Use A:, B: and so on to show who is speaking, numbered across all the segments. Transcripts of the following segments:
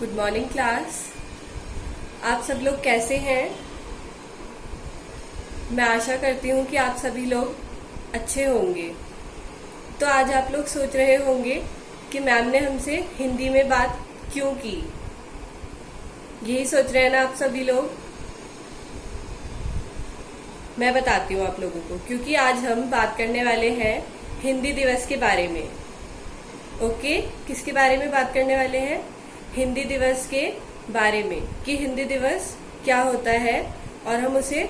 A: Good morning class. आप सब लोग कैसे हैं? मैं आशा करती हूँ कि आप सभी लोग अच्छे होंगे। तो आज आप लोग सोच रहे होंगे कि मैम ने हमसे हिंदी में बात क्यों की। यही सोच रहे हैं ना आप सभी लोग? मैं बताती हूँ आप लोगों को, क्योंकि आज हम बात करने वाले हैं हिंदी दिवस के बारे में। ओके, किसके बारे में बात करने वाले हैं? हिंदी दिवस के बारे में, कि हिंदी दिवस क्या होता है और हम उसे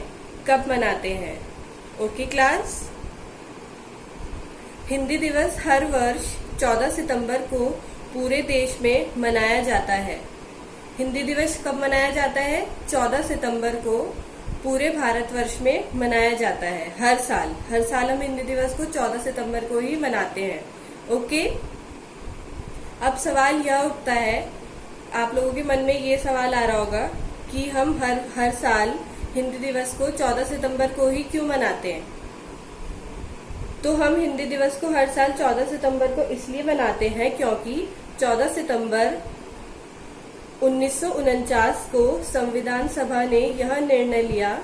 A: कब मनाते हैं। ओके क्लास, हिंदी दिवस हर वर्ष 14 सितंबर को पूरे देश में मनाया जाता है। हिंदी दिवस कब मनाया जाता है? 14 सितंबर को पूरे भारतवर्ष में मनाया जाता है। हर साल हम हिंदी दिवस को 14 सितंबर को ही मनाते हैं। ओके, अब सवाल यह उठता है, आप लोगों के मन में ये सवाल आ रहा होगा कि हम हर साल हिंदी दिवस को 14 सितंबर को ही क्यों मनाते हैं। तो हम हिंदी दिवस को हर साल 14 सितंबर को इसलिए मनाते हैं क्योंकि 14 सितंबर 1949 को संविधान सभा ने यह निर्णय लिया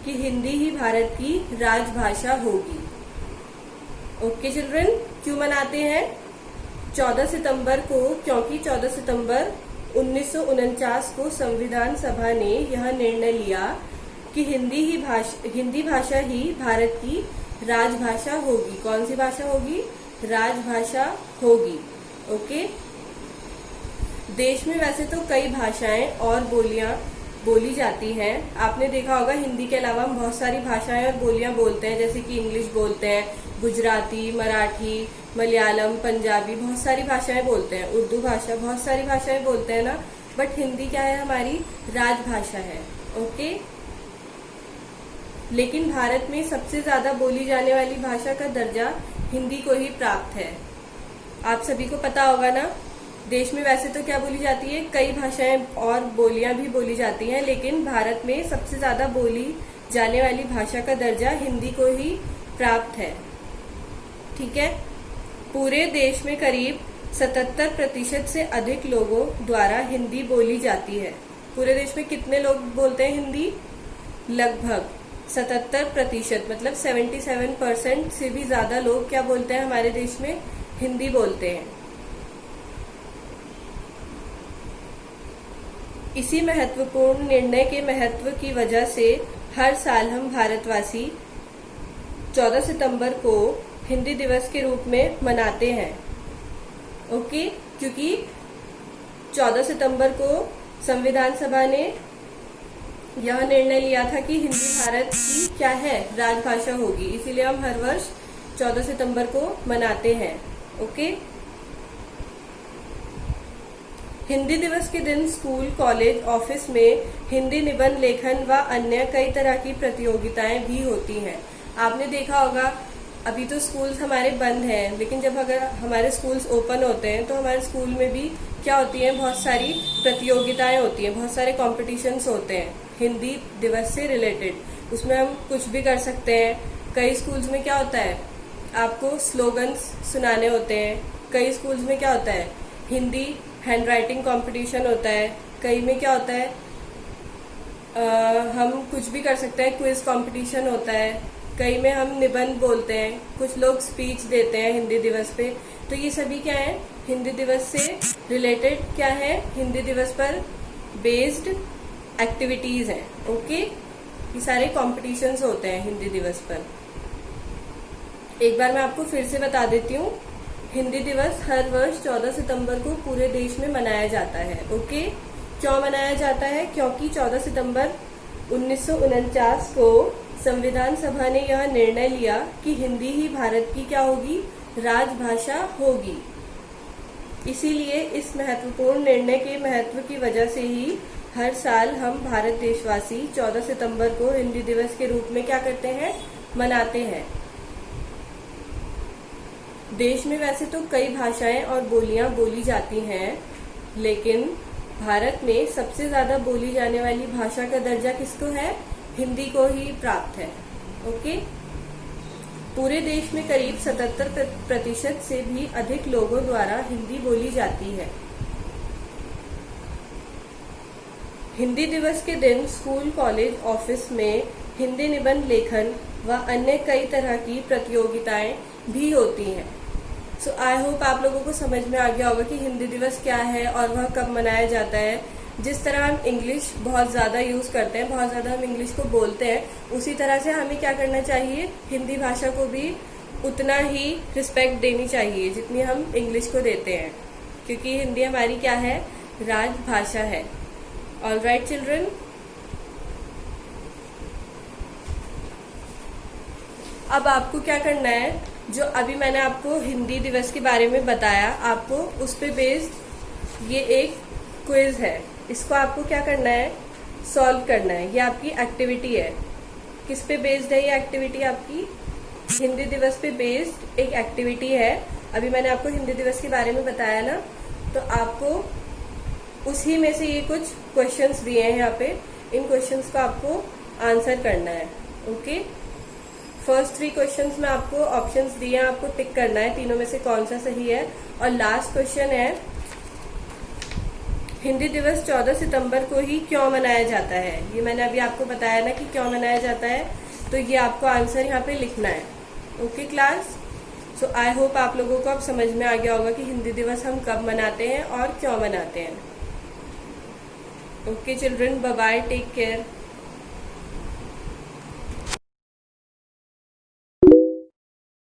A: कि हिंदी ही भारत की राजभाषा होगी। ओके चिल्ड्रन, क्यों मनाते हैं 14 सितंबर को? क्योंकि 14 सितंबर 1949 को संविधान सभा ने यह निर्णय लिया कि हिंदी भाषा ही भारत की राजभाषा होगी। कौन सी भाषा होगी? राजभाषा होगी। ओके, देश में वैसे तो कई भाषाएं और बोलियां बोली जाती हैं। आपने देखा होगा हिंदी के अलावा हम बहुत सारी भाषाएं और बोलियां बोलते हैं, जैसे कि इंग्लिश बोलते हैं, गुजराती, मराठी, मलयालम, पंजाबी, बहुत सारी भाषाएं बोलते हैं, उर्दू भाषा, बहुत सारी भाषाएं बोलते हैं ना। बट हिंदी क्या है? हमारी राजभाषा है। ओके, लेकिन भारत में सबसे ज्यादा बोली जाने वाली भाषा का दर्जा हिंदी को ही प्राप्त है। आप सभी को पता होगा ना। देश में वैसे तो क्या बोली जाती है? कई भाषाएं और बोलियां भी बोली जाती हैं, लेकिन भारत में सबसे ज्यादा बोली जाने वाली भाषा का दर्जा हिंदी को ही प्राप्त है। ठीक है, पूरे देश में करीब 77% से अधिक लोगों द्वारा हिंदी बोली जाती है। पूरे देश में कितने लोग बोलते हैं हिंदी? लगभग 77%, मतलब 77% से भी ज्यादा लोग क्या बोलते हैं? हमारे देश में हिंदी बोलते हैं। इसी महत्वपूर्ण निर्णय के महत्व की वजह से हर साल हम भारतवासी 14 सितंबर को हिंदी दिवस के रूप में मनाते हैं। ओके, क्योंकि 14 सितंबर को संविधान सभा ने यह निर्णय लिया था कि हिंदी भारत की क्या है? राजभाषा होगी। इसीलिए हम हर वर्ष 14 सितंबर को मनाते हैं। ओके, हिंदी दिवस के दिन स्कूल, कॉलेज, ऑफिस में हिंदी निबंध लेखन व अन्य कई तरह की प्रतियोगिताएं भी होती हैं। आपने देखा होगा, अभी तो स्कूल्स हमारे बंद हैं, लेकिन जब अगर हमारे स्कूल्स ओपन होते हैं तो हमारे स्कूल में भी क्या होती है? बहुत सारी प्रतियोगिताएं होती हैं, बहुत सारे कॉम्पिटिशन्स होते हैं हिंदी दिवस से रिलेटेड। उसमें हम कुछ भी कर सकते हैं। कई स्कूल्स में क्या होता है? आपको स्लोगन्स सुनाने होते हैं। कई स्कूल्स में क्या होता है? हिंदी हैंड राइटिंग कॉम्पिटिशन होता है। कई में क्या होता है? हम कुछ भी कर सकते हैं, क्विज कॉम्पिटिशन होता है। कई में हम निबंध बोलते हैं, कुछ लोग स्पीच देते हैं हिंदी दिवस पे। तो ये सभी क्या है? हिंदी दिवस से रिलेटेड क्या है? हिंदी दिवस पर बेस्ड एक्टिविटीज हैं। ओके, ये सारे कॉम्पिटिशन्स होते हैं हिंदी दिवस पर। एक बार मैं आपको फिर से बता देती हूँ, हिंदी दिवस हर वर्ष 14 सितंबर को पूरे देश में मनाया जाता है। ओके, क्यों मनाया जाता है? क्योंकि 14 सितंबर 1949 को संविधान सभा ने यह निर्णय लिया कि हिंदी ही भारत की क्या होगी? राजभाषा होगी। इसीलिए इस महत्वपूर्ण निर्णय के महत्व की वजह से ही हर साल हम भारत देशवासी 14 सितंबर को हिंदी दिवस के रूप में क्या करते हैं? मनाते हैं। देश में वैसे तो कई भाषाएं और बोलियां बोली जाती हैं, लेकिन भारत में सबसे ज्यादा बोली जाने वाली भाषा का दर्जा किसको है? हिंदी को ही प्राप्त है। ओके, पूरे देश में करीब 77% से भी अधिक लोगों द्वारा हिंदी बोली जाती है। हिंदी दिवस के दिन स्कूल, कॉलेज, ऑफिस में हिंदी निबंध लेखन व अन्य कई तरह की प्रतियोगिताएं भी होती हैं। सो आई होप आप लोगों को समझ में आ गया होगा कि हिंदी दिवस क्या है और वह कब मनाया जाता है। जिस तरह हम इंग्लिश बहुत ज़्यादा यूज़ करते हैं, बहुत ज़्यादा हम इंग्लिश को बोलते हैं, उसी तरह से हमें क्या करना चाहिए, हिंदी भाषा को भी उतना ही रिस्पेक्ट देनी चाहिए जितनी हम इंग्लिश को देते हैं, क्योंकि हिंदी हमारी क्या है, राजभाषा है। ऑल राइट चिल्ड्रन, अब आपको क्या करना है, जो अभी मैंने आपको हिंदी दिवस के बारे में बताया, आपको उस पे बेस्ड ये एक क्विज है, इसको आपको क्या करना है, सॉल्व करना है। ये आपकी एक्टिविटी है। किस पे बेस्ड है ये एक्टिविटी? आपकी हिंदी दिवस पे बेस्ड एक एक्टिविटी है। अभी मैंने आपको हिंदी दिवस के बारे में बताया ना, तो आपको उसी में से ये कुछ क्वेश्चंस दिए हैं यहाँ पे, इन क्वेश्चंस को आपको आंसर करना है। ओके, फर्स्ट 3 क्वेश्चंस में आपको ऑप्शंस दिए हैं, आपको टिक करना है तीनों में से कौन सा सही है। और लास्ट क्वेश्चन है, हिंदी दिवस 14 सितंबर को ही क्यों मनाया जाता है? ये मैंने अभी आपको बताया ना कि क्यों मनाया जाता है, तो ये आपको आंसर यहाँ पे लिखना है। Okay class, so I hope आप लोगों को अब समझ में आ गया होगा कि हिंदी दिवस हम कब मनाते हैं और क्यों मनाते हैं। Okay children, bye bye, take care.